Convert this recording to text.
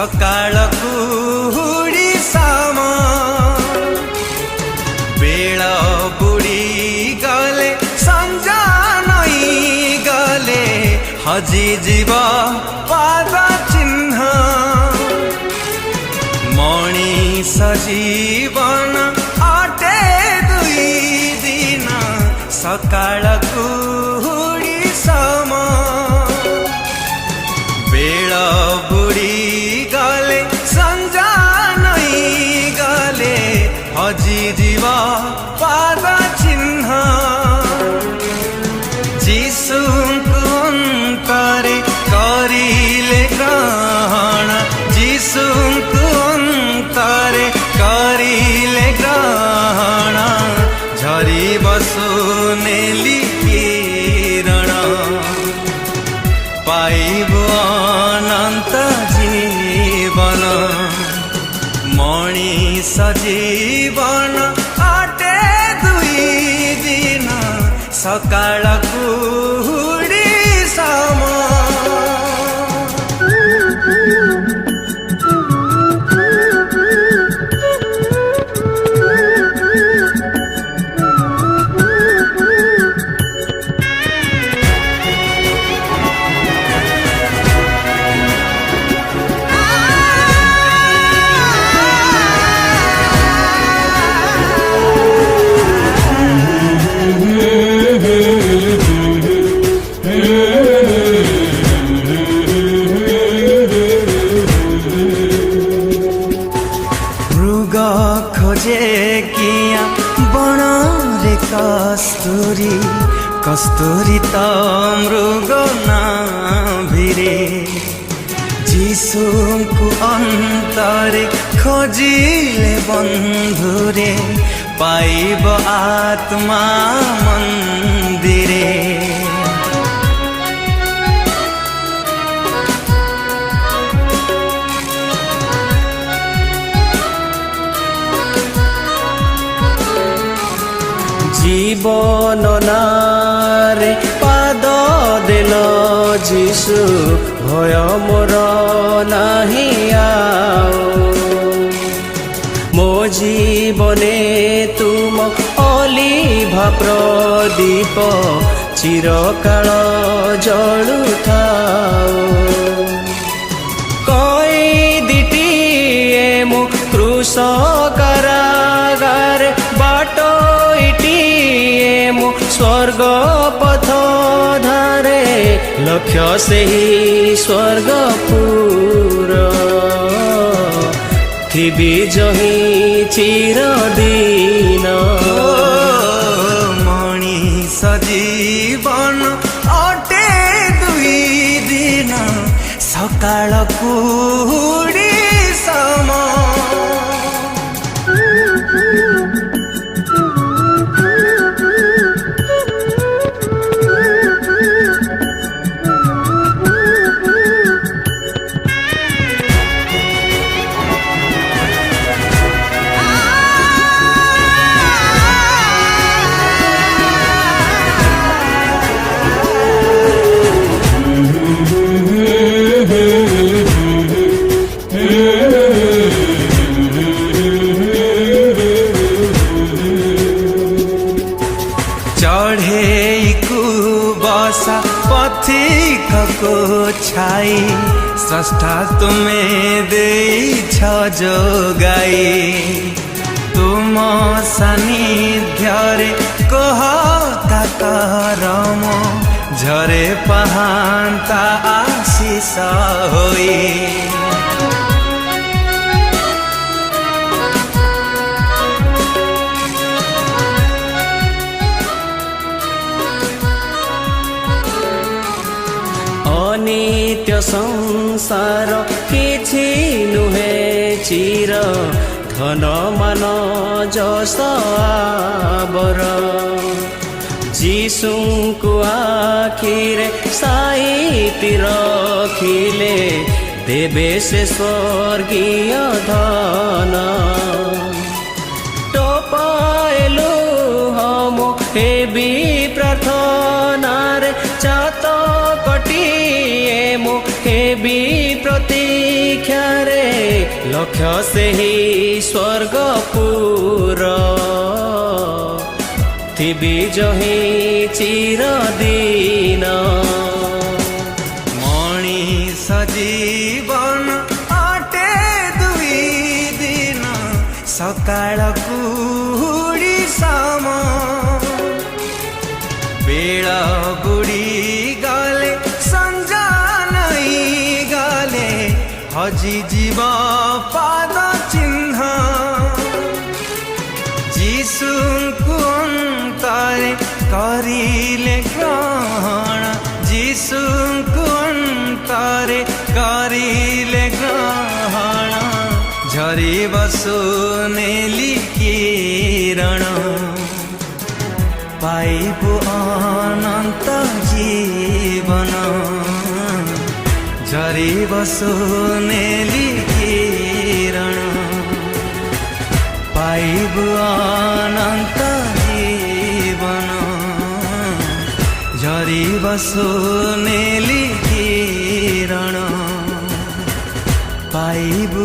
सकाळ कुहुडी साम बेळ बुडी गले संजा नई गले हजी जीव पाद चिन्ह मणिष जीवन अटे दुई दिन सकाळ कुहुडी सम बेळ बुडी गले संजा नई गले हजी जीव पाद चिन्ह जीशुको अंतरे करिले ग्रहण जीशुको अंतरे करिले ग्रहण झरी बसुनेली किरण पाइबो अनंत जीवन मणिष जीवन अटे दुई दिन सकाळ कुहुडी सम खोजे किया बण रे कस्तूरी कस्तूरी त मृग नाभिरे जीशुको अंतरे खोजिले बंधुरे पाइब आत्मा मंदिरे जीवन नारे पाद देल जीशु भय मोर नाही आओ मो जीवने तुम अलिभा प्रदीप चिरकाल जलुथाओ कैदीटीए मो क्रूस कारागार बाटो स्वर्ग पथ धारे लक्ष्य से ही स्वर्गपुर थिबी जही चिरदीन मणिष जीवन अटे दुई दिन सकाळ कुहुडी सम पथिक को छाई स्रष्टा तुम्हें देइछ जोगाई तुम सानिध्यरे कहता करम झरे पहांता आशीष होई नित्य संसार किछि नुहे चिर धन मान जस आबर जीशुको आखिरे साइति रखिले देवे से स्वर्गीय धन टोपाएलु हम हेबी प्रार्थनार चात कटिए मो हेबी प्रतीक्षारे ସେହି ସ୍ୱର୍ଗପୁର ଥିବି ଯହିଁ ଚିରଦିନ। ମଣିଷ ଜୀବନ ଅଟେ ଦୁଇ ଦିନ, ସକାଳ କୁହୁଡ଼ି ସମ। ବେଳ ବୁଡ଼ି ଗଲେ ସଞ୍ଜ ନେଇ ଗଲେ, ହଜିଯିବ ପାଦ ଚିହ୍ନ। ଯୀଶୁଙ୍କୁ ଅନ୍ତରେ କରିଲେ ଗ୍ରହଣ, ଯୀଶୁଙ୍କୁ ଅନ୍ତରେ କରିଲେ ଗ୍ରହଣ। ଝରିବ ସୁନେଲି କିରଣ, ପାଇବୁ ଅନନ୍ତ ଜୀବନ। ଝରିବ ସୁନେଲି କିରଣ, ପାଇବୁ ଅନନ୍ତ ଜୀବନ। ଝରିବ ସୁନେଲି କିରଣ, ପାଇବୁ